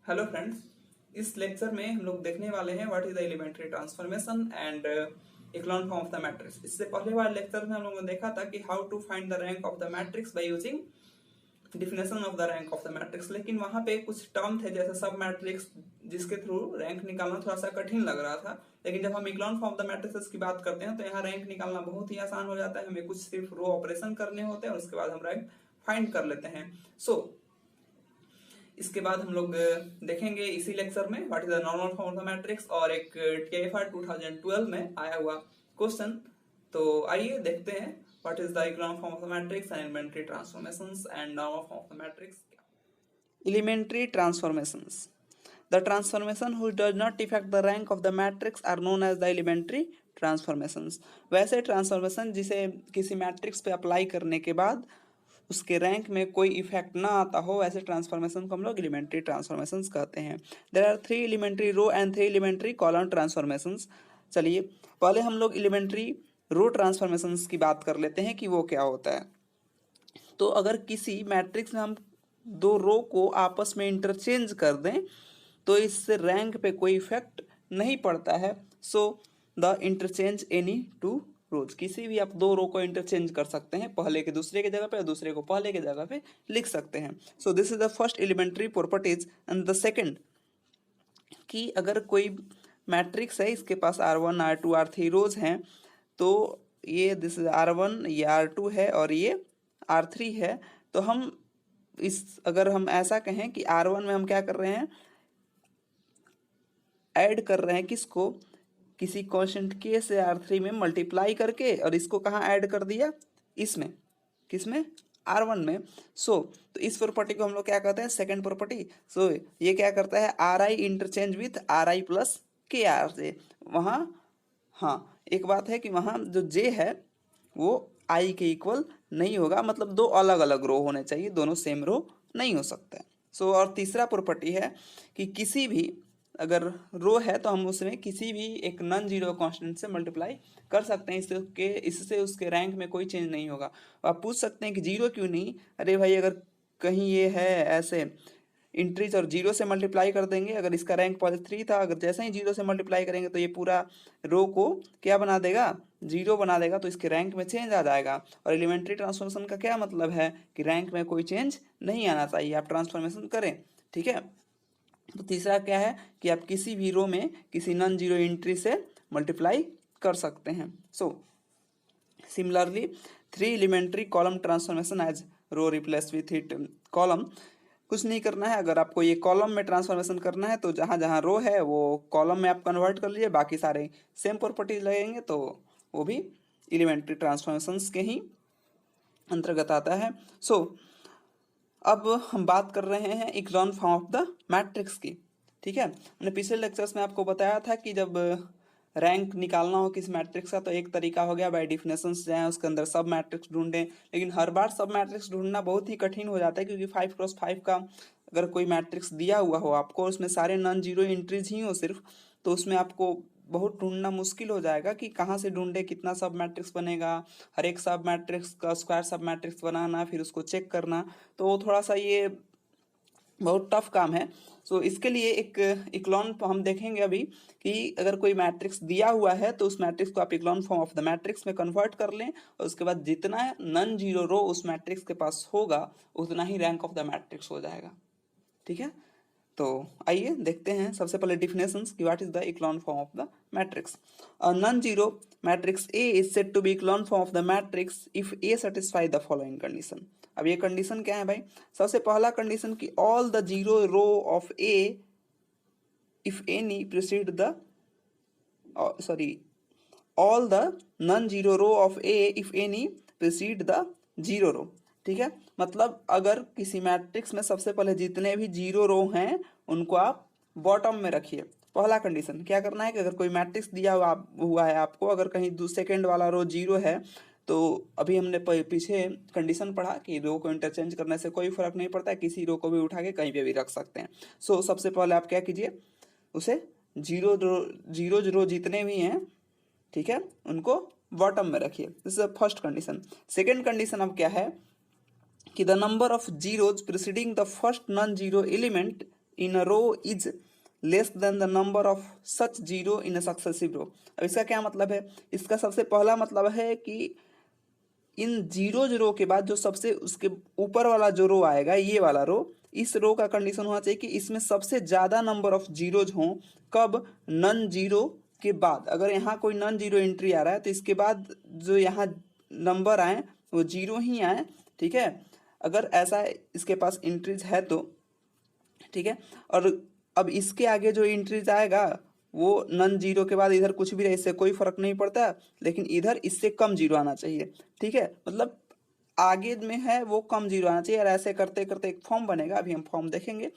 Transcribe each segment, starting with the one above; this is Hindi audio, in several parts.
हेलो फ्रेंड्स, इस लेक्चर में हम लोग देखने वाले हैं what is the elementary transformation and echelon form of the matrix. इससे पहले वाले लेक्चर में हम लोगों ने देखा था कि how to find the rank of the matrix by using definition of the rank of the matrix. लेकिन वहां पे कुछ टर्म थे जैसे सब मैट्रिक्स जिसके थ्रू रैंक निकालना थोड़ा सा कठिन लग रहा था। लेकिन जब हम इक्लॉन फॉर्म ऑफ द मैट्रिक्स की बात करते हैं तो यहाँ रैंक निकालना बहुत ही आसान हो जाता है। हमें कुछ सिर्फ रो ऑपरेशन करने होते हैं और उसके बाद हम रैंक फाइंड कर लेते हैं। इसके बाद हम लोग देखेंगे इसी लेक्चर में what is the normal form of the matrix और एक TIFR 2012 में आया हुआ क्वेश्चन। तो आइए देखते हैं what is the echelon form of the matrix and elementary transformations and normal form of the matrix. Elementary transformations, the transformation which does not affect the rank of the matrix are known as the elementary transformations। वैसे ट्रांसफॉर्मेशन जिसे किसी मैट्रिक्स पे अप्लाई करने के बाद उसके रैंक में कोई इफेक्ट ना आता हो, वैसे ट्रांसफॉर्मेशन को हम लोग एलिमेंट्री ट्रांसफॉर्मेशंस कहते हैं। There are 3 elementary row and 3 elementary column transformations. चलिए पहले हम लोग एलिमेंट्री रो ट्रांसफॉर्मेशंस की बात कर लेते हैं कि वो क्या होता है। तो अगर किसी मैट्रिक्स में हम दो रो को आपस में इंटरचेंज कर दें तो इससे रैंक पे कोई इफेक्ट नहीं पड़ता है। So the interchange any two rows, किसी भी आप दो रो को इंटरचेंज कर सकते हैं, पहले के दूसरे के जगह पे और दूसरे को पहले के जगह पे लिख सकते हैं। So this is the first elementary properties. And the second कि अगर कोई मैट्रिक्स है, इसके पास R1 R2 R3 रोज हैं, तो ये दिस इज R1, ये R2 है और ये R3 है। तो हम अगर हम ऐसा कहें कि R1 में हम क्या कर रहे हैं, ऐड कर रहे हैं किसको, किसी कांस्टेंट k से R3 में मल्टीप्लाई करके, और इसको कहाँ ऐड कर दिया, इसमें, किसमें, R1 में। तो इस प्रॉपर्टी को हम लोग क्या कहते हैं, सेकंड प्रॉपर्टी। ये क्या करता है, RI interchange with RI plus KR से। वहाँ हाँ एक बात है कि वहाँ जो J है वो I के इक्वल नहीं होगा, मतलब दो अलग अलग रो होने चाहिए, दोनों सेम रो नहीं हो सकता है। और तीसरा प्रॉपर्टी है कि किसी भी अगर रो है तो हम उसमें किसी भी एक नॉन जीरो कांस्टेंट से मल्टीप्लाई कर सकते हैं, इससे उसके रैंक में कोई चेंज नहीं होगा। आप पूछ सकते हैं कि जीरो क्यों नहीं, अरे भाई अगर कहीं ये है ऐसे इंट्रीज और जीरो से मल्टीप्लाई कर देंगे, अगर इसका रैंक पहले 3 था, अगर जैसे ही जीरो से मल्टीप्लाई करेंगे तो ये पूरा रो को क्या बना देगा, जीरो बना देगा, तो इसके रैंक में चेंज आ जाएगा। और एलिमेंट्री ट्रांसफॉर्मेशन का क्या मतलब है कि रैंक में कोई चेंज नहीं आना चाहिए, आप ट्रांसफॉर्मेशन करें, ठीक है। तो तीसरा क्या है कि आप किसी भी रो में किसी नॉन जीरो एंट्री से मल्टीप्लाई कर सकते हैं। Similarly 3 elementary column transformation as row replace with it column. कुछ नहीं करना है, अगर आपको ये कॉलम में ट्रांसफॉर्मेशन करना है तो जहाँ जहाँ रो है वो कॉलम में आप कन्वर्ट कर लीजिए, बाकी सारे सेम प्रॉपर्टीज लगेंगे, तो वो भी एलिमेंट्री ट्रांसफॉर्मेशंस के ही अंतर्गत आता है। अब हम बात कर रहे हैं इक्लॉन फॉर्म ऑफ द मैट्रिक्स की, ठीक है। मैंने पिछले लेक्चर्स में आपको बताया था कि जब रैंक निकालना हो किसी मैट्रिक्स का तो एक तरीका हो गया बाय डिफिनेशंस जाएं उसके अंदर सब मैट्रिक्स ढूंढें, लेकिन हर बार सब मैट्रिक्स ढूंढना बहुत ही कठिन हो जाता है, क्योंकि 5x5 का अगर कोई मैट्रिक्स दिया हुआ हो आपको, उसमें सारे नॉन जीरो एंट्रीज ही हो सिर्फ, तो उसमें आपको बहुत ढूंढना मुश्किल हो जाएगा कि कहाँ से ढूंढे, कितना सब मैट्रिक्स बनेगा, हर एक सब मैट्रिक्स का स्क्वायर सब मैट्रिक्स बनाना, फिर उसको चेक करना, तो थोड़ा सा ये बहुत टफ काम है। इसके लिए एक इक्लॉन हम देखेंगे अभी कि अगर कोई मैट्रिक्स दिया हुआ है तो उस मैट्रिक्स को आप इक्लॉन फॉर्म ऑफ द मैट्रिक्स में कन्वर्ट कर लें, और उसके बाद जितना नॉन जीरो रो उस मैट्रिक्स के पास होगा उतना ही रैंक ऑफ द मैट्रिक्स हो जाएगा, ठीक है। तो आइए देखते हैं सबसे पहले डिफिनेशंस कि what is the echelon form of the matrix. Non zero matrix A is said to be echelon form of the matrix if A satisfy the following condition. अब ये कंडीशन क्या है भाई, सबसे पहला कंडीशन कि all the zero row of A if any precede the all the non zero row of A if any precede the zero row, ठीक है। मतलब अगर किसी मैट्रिक्स में सबसे पहले जितने भी जीरो रो हैं उनको आप बॉटम में रखिए। पहला कंडीशन क्या करना है कि अगर कोई मैट्रिक्स दिया हुआ है आपको, अगर कहीं सेकेंड वाला रो जीरो है, तो अभी हमने पीछे कंडीशन पढ़ा कि रो को इंटरचेंज करने से कोई फर्क नहीं पड़ता है, किसी रो को भी उठा के कहीं पे भी रख सकते हैं। सबसे पहले आप क्या कीजिए, उसे जीरो रो जितने भी हैं, ठीक है, उनको बॉटम में रखिए। This is the first condition. Second condition अब क्या है कि the number of zeros preceding the first non zero element in a row is less than the number of such zero in a successive row. अब इसका क्या मतलब है? इसका सबसे पहला मतलब है कि इन जीरोज रो के बाद जो सबसे उसके ऊपर वाला जो रो आएगा, ये वाला रो, इस रो का कंडीशन होना चाहिए कि इसमें सबसे ज्यादा नंबर ऑफ जीरोज हों। कब? नन जीरो के बाद। अगर यहाँ कोई नन जीरो एंट्री आ रहा है तो इसके बाद जो यहाँ नंबर आए वो जीरो ही आए, ठीक है। अगर ऐसा इसके पास एंट्रीज है तो, ठीक है। और अब इसके आगे जो एंट्रीज आएगा वो नन जीरो के बाद इधर कुछ भी रहे, इससे कोई फर्क नहीं पड़ता, लेकिन इधर इससे कम जीरो आना चाहिए, ठीक है। मतलब आगे में है वो कम जीरो आना चाहिए, और ऐसे करते करते एक फॉर्म बनेगा, अभी हम फॉर्म देखेंगे।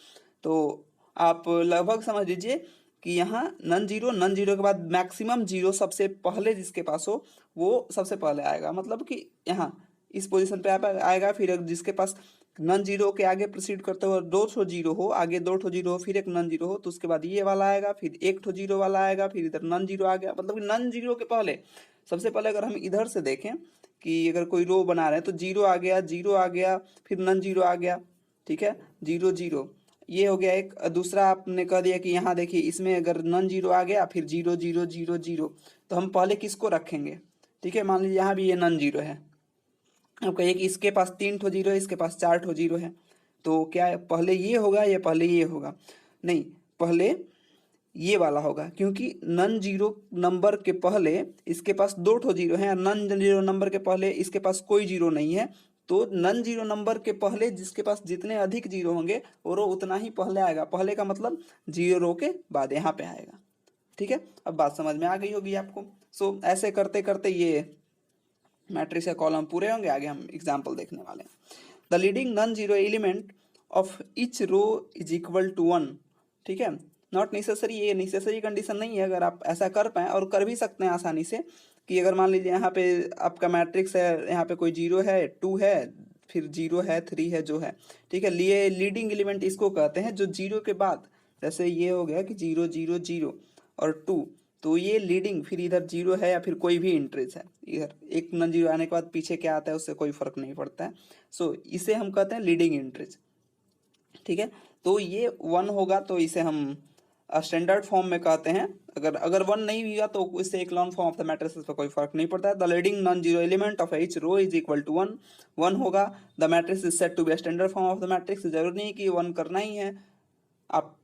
तो आप लगभग समझ लीजिए कि यहाँ नन जीरो के बाद मैक्सिमम जीरो सबसे पहले जिसके पास हो वो सबसे पहले आएगा। मतलब कि यहाँ इस पोजीशन पे आएगा, फिर जिसके पास नन जीरो के आगे प्रोसीड करते हुए दो ठो जीरो हो, आगे दो ठो जीरो हो, फिर एक नन जीरो हो, तो उसके बाद ये वाला आएगा, फिर एक ठो जीरो वाला आएगा, फिर इधर नन जीरो आ गया। मतलब कि नन जीरो के पहले सबसे पहले अगर हम इधर से देखें कि अगर कोई रो बना रहे हैं तो जीरो आ गया, जीरो आ गया, फिर नन जीरो आ गया, ठीक है, जीरो जीरो, ये हो गया एक। दूसरा आपने कह दिया कि यहाँ देखिए इसमें अगर नन जीरो आ गया फिर जीरो जीरो जीरो जीरो, तो हम पहले किसको रखेंगे? ठीक है, मान लीजिए यहाँ भी ये नन जीरो है, अब कहिए कि इसके पास तीन ठो जीरो है, इसके पास चार ठो जीरो है, तो क्या है, पहले ये होगा या पहले ये होगा? नहीं, पहले ये वाला होगा, क्योंकि नन जीरो नंबर के पहले इसके पास दो ठो जीरो है, नन जीरो नंबर के पहले इसके पास कोई जीरो नहीं है। तो नन जीरो नंबर के पहले जिसके पास जितने अधिक जीरो होंगे वो रो उतना ही पहले आएगा। पहले का मतलब जीरो रो के बाद यहाँ पे आएगा, ठीक है। अब बात समझ में आ गई होगी आपको। सो ऐसे करते करते ये मैट्रिक्स का कॉलम पूरे होंगे। आगे हम एग्जाम्पल देखने वाले हैं। The leading non zero element of each row is equal to one, ठीक है। नॉट नेसेसरी, ये नेसेसरी कंडीशन नहीं है, अगर आप ऐसा कर पाए, और कर भी सकते हैं आसानी से, कि अगर मान लीजिए यहाँ पे आपका मैट्रिक्स है, यहाँ पे कोई जीरो है, टू है, फिर जीरो है, थ्री है, जो है, ठीक है। लिए लीडिंग एलिमेंट इसको कहते हैं जो जीरो के बाद, जैसे ये हो गया कि जीरो जीरो जीरो और टू, तो ये लीडिंग, फिर इधर जीरो है या फिर कोई भी इंट्रीज है, इधर एक नन जीरो आने के बाद पीछे क्या आता है उससे कोई फर्क नहीं पड़ता है। सो इसे हम कहते हैं लीडिंग इंट्रीज, ठीक है। तो ये वन होगा तो इसे हम स्टैंडर्ड फॉर्म में कहते हैं। अगर वन नहीं हुआ तो इससे echelon form of the matrices पर कोई फर्क नहीं पड़ता है। The leading non zero element of each row is equal to one, one होगा। The matrix is set to be standard form of the matrix, जरूरी नहीं कि वन करना ही है, आप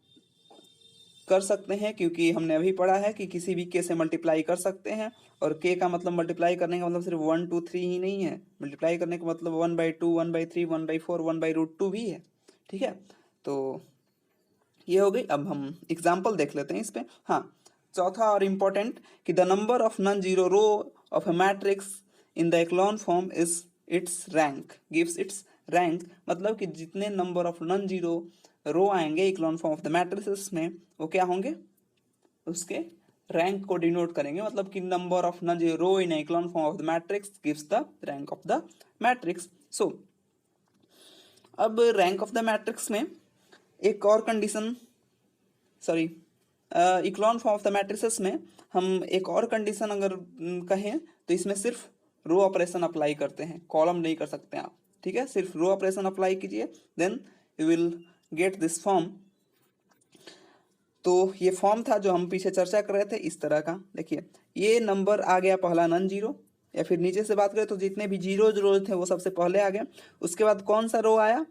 कर सकते हैं, क्योंकि हमने अभी पढ़ा है कि किसी भी के से मल्टीप्लाई कर सकते हैं, और के का मतलब मल्टीप्लाई करने का मतलब सिर्फ वन टू थ्री ही नहीं है, मल्टीप्लाई करने का मतलब one by two, one by three, one by four, one by root two भी है, ठीक है। तो ये हो गई। अब हम एग्जाम्पल देख लेते हैं इस पे। हाँ, चौथा और इम्पोर्टेंट कि the number of non zero row of a matrix in the echelon form is its rank gives its rank, मतलब कि जितने number of non zero row आएंगे echelon form of the matrices में, वो क्या होंगे, उसके रैंक को डिनोट करेंगे। मतलब कि number of non zero row in echelon form of the matrix gives the rank of the matrix. So अब रैंक ऑफ द मैट्रिक्स में एक और condition, sorry, echelon form of the matrices में हम एक और कंडीशन अगर कहें तो इसमें सिर्फ रो ऑपरेशन अप्लाई करते हैं, कॉलम नहीं कर सकते आप, ठीक है। सिर्फ रो ऑपरेशन अप्लाई कीजिए, then you will get this form. तो ये फॉर्म था जो हम पीछे चर्चा कर रहे थे, इस तरह का। देखिए, ये नंबर आ गया पहला नन जीरो, या फिर नीचे से बात करें तो जितने भी जीरो रो थे वो सबसे पहले आ गए। उसके बाद कौन सा रो आया,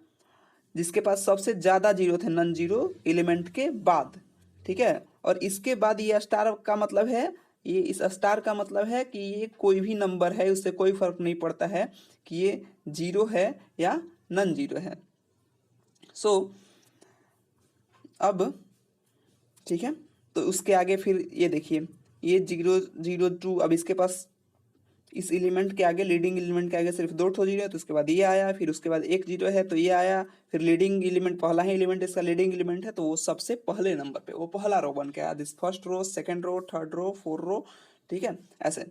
जिसके पास सबसे ज्यादा जीरो थे नन जीरो एलिमेंट के बाद, ठीक है। और इसके बाद ये स्टार का मतलब है, ये इस स्टार का मतलब है कि ये कोई भी नंबर है, उससे कोई फर्क नहीं पड़ता है कि ये जीरो है या नन जीरो है। सो अब ठीक है, तो उसके आगे फिर ये देखिए, ये जीरो जीरो टू, अब इसके पास इस एलिमेंट के आगे, लीडिंग एलिमेंट के आगे सिर्फ दो ठो जीरो है, तो उसके बाद ये आया, फिर उसके बाद एक जीरो है तो ये आया, फिर लीडिंग एलिमेंट पहला ही एलिमेंट इसका लीडिंग एलिमेंट है, तो वो सबसे पहले नंबर पे वो पहला रो बन के आया, this first row, second row, third row, fourth row, ठीक है, ऐसे।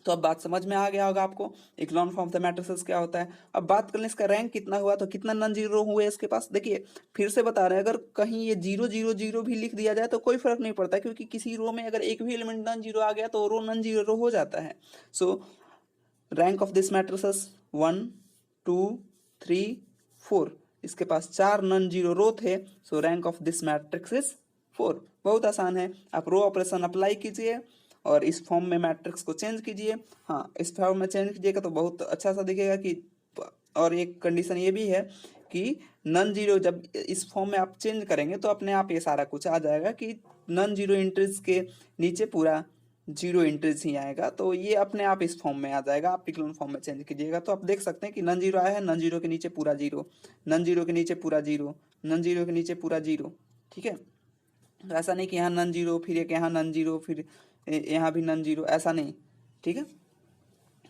तो अब बात समझ में आ गया होगा आपको इक्लॉन फॉर्म ऑफ द मैट्रिसेस क्या होता है। अब बात कर लें इसका रैंक कितना हुआ, तो कितना नन जीरो हुए इसके पास। देखिए फिर से बता रहे हैं, अगर कहीं ये जीरो जीरो जीरो भी लिख दिया जाए तो कोई फर्क नहीं पड़ता, क्योंकि किसी रो में अगर एक भी एलिमेंट नन जीरो आ गया तो रो नन जीरो हो जाता है। सो रैंक ऑफ दिस मैट्रिसेस 1 2 3 4, इसके पास 4 नॉन जीरो रो थे, सो rank of this matrix is 4। बहुत आसान है, आप रो ऑपरेशन अप्लाई कीजिए और इस फॉर्म में मैट्रिक्स को चेंज कीजिए। हाँ, इस फॉर्म में चेंज कीजिएगा तो बहुत अच्छा सा दिखेगा कि, और एक कंडीशन ये भी है कि नॉन जीरो जब इस फॉर्म में आप चेंज करेंगे तो अपने आप ये सारा कुछ आ जाएगा कि नॉन जीरो एंट्रीज के नीचे पूरा जीरो एंट्रीज ही आएगा, तो ये अपने आप इस फॉर्म में आ जाएगा। आप पिकलन फॉर्म में चेंज कीजिएगा तो आप देख सकते हैं कि नॉन जीरो आया है, नॉन जीरो के नीचे पूरा जीरो, नॉन जीरो के नीचे पूरा जीरो, नॉन जीरो के नीचे पूरा जीरो। ठीक है, तो ऐसा नहीं कि यहाँ नॉन जीरो फिर एक यहाँ नॉन जीरो फिर यहाँ भी नॉन जीरो, ऐसा नहीं। ठीक है,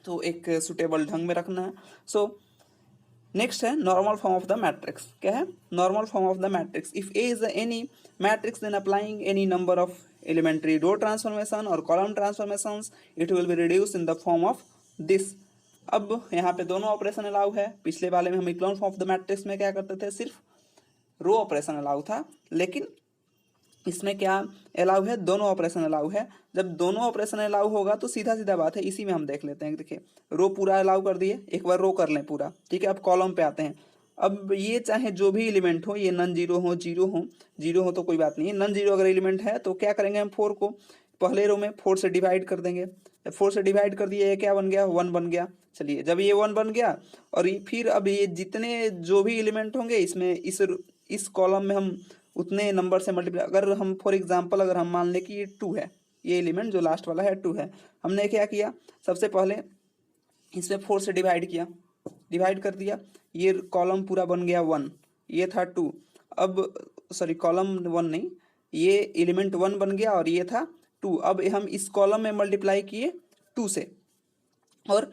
तो एक सुटेबल ढंग में रखना है। सो नेक्स्ट है normal form of the matrix. क्या है? Normal form of the matrix. If A is any matrix then applying any number of elementary row transformation और column transformations it will be reduce in the form of this. अब यहाँ पे दोनों ऑपरेशन अलाउ है। पिछले वाले में हम echelon form of the matrix में क्या करते थे, सिर्फ रो ऑपरेशन अलाउ था, लेकिन इसमें क्या अलाउ है, दोनों ऑपरेशन अलाउ है। जब दोनों ऑपरेशन अलाउ होगा तो सीधा सीधा बात है, इसी में हम देख लेते हैं। देखिए, रो पूरा अलाउ कर दिए, एक बार रो कर लें पूरा। ठीक है, अब कॉलम पे आते हैं। अब ये चाहे जो भी एलिमेंट हो, ये नॉन जीरो हो, जीरो हो तो कोई बात नहीं है। नॉन जीरो अगर एलिमेंट है तो क्या करेंगे हम, 4 को पहले रो में 4 से डिवाइड कर देंगे। जब 4 से डिवाइड कर दिए, ये क्या बन गया, 1 बन गया। चलिए, जब ये 1 बन गया और ये फिर अब ये जितने जो भी एलिमेंट होंगे इसमें इस कॉलम में हम उतने नंबर से मल्टीप्लाई, अगर हम फॉर एग्जांपल अगर हम मान लें कि ये 2 है, ये एलिमेंट जो लास्ट वाला है 2 है, हमने क्या किया, सबसे पहले इसमें 4 से डिवाइड किया, डिवाइड कर दिया, ये कॉलम पूरा बन गया 1, ये था 2। अब सॉरी, कॉलम 1 नहीं, ये एलिमेंट 1 बन गया और ये था 2। अब हम इस कॉलम में मल्टीप्लाई किए 2 से और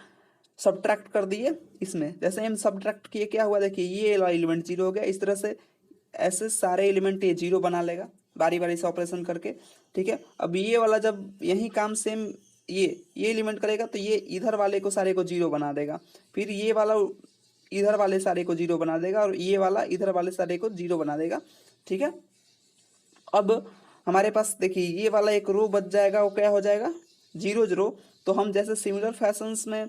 सब्ट्रैक्ट कर दिए इसमें। जैसे हम सब्ट्रैक्ट किए, क्या हुआ, देखिए ये एलिमेंट 0 हो गया। इस तरह से ऐसे सारे एलिमेंट ये 0 बना लेगा बारी बारी से ऑपरेशन करके। ठीक है, अब ये वाला जब यही काम सेम ये एलिमेंट करेगा तो ये इधर वाले को सारे को 0 बना देगा, फिर ये वाला इधर वाले सारे को 0 बना देगा और ये वाला इधर वाले सारे को 0 बना देगा। ठीक है, अब हमारे पास देखिए ये वाला एक रो बच जाएगा, वो क्या हो जाएगा, 0 0। तो हम जैसे सिमिलर फैशंस में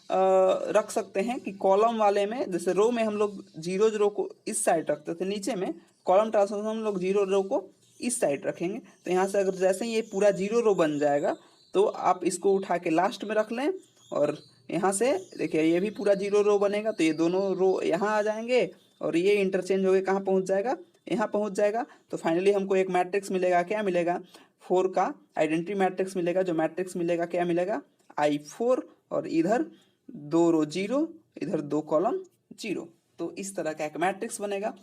रख सकते हैं कि कॉलम वाले में, जैसे रो में हम लोग 0 0 को इस साइड रखते थे, नीचे में कॉलम ट्रांसफॉर्मेशन हम लोग 0 रो को इस साइड रखेंगे। तो यहाँ से अगर जैसे ही ये पूरा 0 रो बन जाएगा तो आप इसको उठा के लास्ट में रख लें और यहाँ से देखिए ये भी पूरा 0 रो बनेगा, तो ये दोनों रो यहाँ आ जाएंगे और ये इंटरचेंज होकर कहाँ पहुँच जाएगा, यहाँ पहुँच जाएगा। तो फाइनली हमको एक मैट्रिक्स मिलेगा, क्या मिलेगा, 4 का आइडेंटिटी मैट्रिक्स मिलेगा। जो मैट्रिक्स मिलेगा क्या मिलेगा, I4, और इधर 2 रो 0, इधर 2 कॉलम 0। तो इस तरह का एक मैट्रिक्स बनेगा।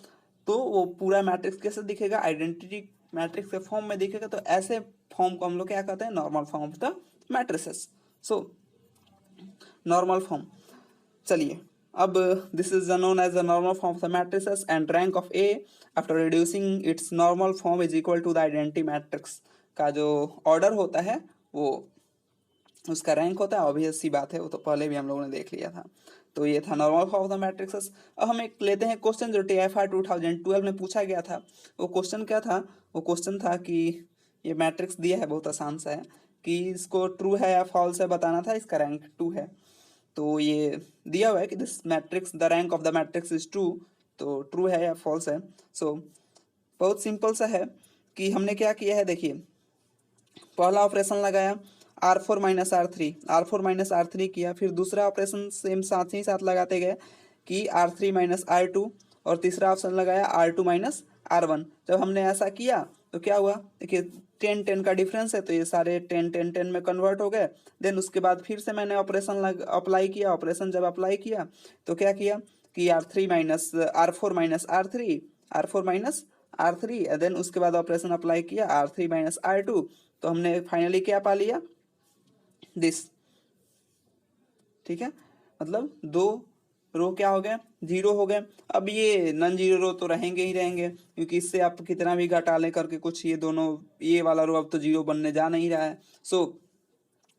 तो वो पूरा मैट्रिक्स कैसे दिखेगा, आइडेंटिटी मैट्रिक्स के फॉर्म में दिखेगा। तो ऐसे फॉर्म को हम लोग क्या कहते हैं, normal form of the matrices. So normal form, चलिए अब this is known as the normal form of the matrices and rank of a after reducing its normal form is equal to the identity matrix का जो ऑर्डर होता है वो उसका रैंक होता है। ऑब्वियस सी बात है, वो तो पहले भी हम लोगों ने देख लिया था। तो ये था normal form of the matrixes. अब हम एक लेते हैं क्वेश्चन जो TIFR 2012 में पूछा गया था। वो क्वेश्चन क्या था, वो क्वेश्चन था कि ये मैट्रिक्स दिया है, बहुत आसान सा है, कि इसको ट्रू है या फॉल्स है बताना था, इसका रैंक 2 है। तो ये दिया हुआ है कि this matrix the rank of the matrix is 2, तो ट्रू है या फॉल्स है। सो बहुत सिंपल सा है कि हमने क्या किया है, देखिए पहला ऑपरेशन लगाया R4 माइनस R3 किया, फिर दूसरा ऑपरेशन सेम साथ ही साथ लगाते गए कि R3 माइनस R2, और तीसरा ऑप्शन लगाया R2 माइनस R1। जब हमने ऐसा किया तो क्या हुआ, देखिए 10 10 का डिफरेंस है, तो ये सारे 10 10 10 में कन्वर्ट हो गए। देन उसके बाद फिर से मैंने ऑपरेशन अप्लाई किया। ऑपरेशन जब अप्लाई किया तो क्या किया कि R4 माइनस R3, देन उसके बाद ऑपरेशन अप्लाई किया R3 माइनस R2। तो हमने फाइनली क्या पा लिया, दिस। ठीक है, मतलब 2 रो क्या हो गए, 0 हो गए। अब ये नॉन जीरो रो तो रहेंगे ही रहेंगे, क्योंकि इससे आप कितना भी घटा लें करके कुछ, ये दोनों ये वाला रो अब तो 0 बनने जा नहीं रहा है। सो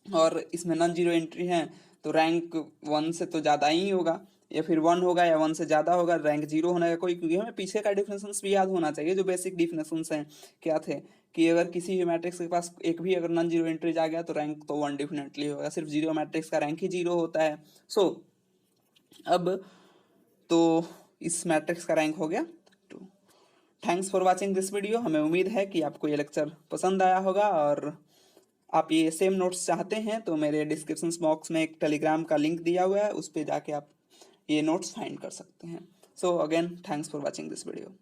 और इसमें नॉन जीरो एंट्री है तो रैंक 1 से तो ज़्यादा ही होगा, या फिर 1 होगा या 1 से ज़्यादा होगा। रैंक 0 होने का कोई, क्योंकि हमें पीछे का डिफिनेशंस भी याद होना चाहिए, जो बेसिक डिफिनेशंस हैं क्या थे, कि अगर किसी भी मैट्रिक्स के पास एक भी अगर नॉन जीरो एंट्रीज आ गया तो रैंक तो 1 डेफिनेटली होगा। सिर्फ जीरो मैट्रिक्स का रैंक ही 0 होता है। सो अब तो इस मैट्रिक्स का रैंक हो गया 2। Thanks for watching this video. हमें उम्मीद है कि आपको ये लेक्चर पसंद आया होगा, और आप ये सेम नोट्स चाहते हैं तो मेरे डिस्क्रिप्शन बॉक्स में एक टेलीग्राम का लिंक दिया हुआ है, उस पर जाके आप ये नोट्स फाइंड कर सकते हैं। So again thanks for watching this video.